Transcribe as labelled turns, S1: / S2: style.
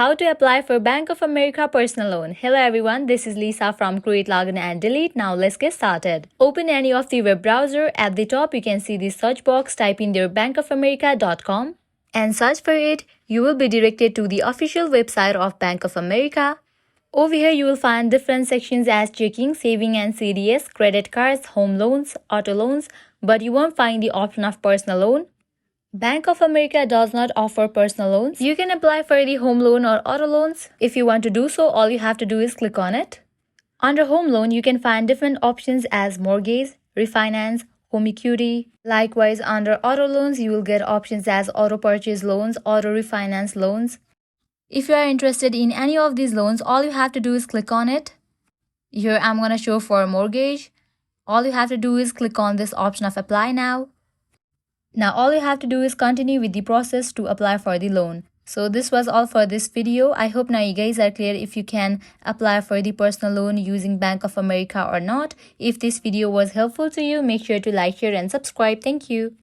S1: how to apply for Bank of America personal loan. Hello everyone, this is Lisa from Create, Login and Delete. Now let's get started. Open any of the web browser. At the top you can see the search box. Type in their bankofamerica.com and search for it. You will be directed to the official website of Bank of America. Over here you will find different sections as checking, saving and CDS, credit cards, home loans, auto loans, but you won't find the option of personal loan. Bank of America does not offer personal loans. You can apply for the home loan or auto loans. If you want to do so, all you have to do is click on it. Under home loan, you can find different options as mortgage, refinance, home equity. Likewise, under auto loans, you will get options as auto purchase loans, auto refinance loans. If you are interested in any of these loans, all you have to do is click on it. Here I'm going to show for mortgage. All you have to do is click on this option of apply now. Now all you have to do is continue with the process to apply for the loan. So this was all for this video. I hope now you guys are clear if you can apply for the personal loan using Bank of America or not. If this video was helpful to you, make sure to like, share and subscribe. Thank you.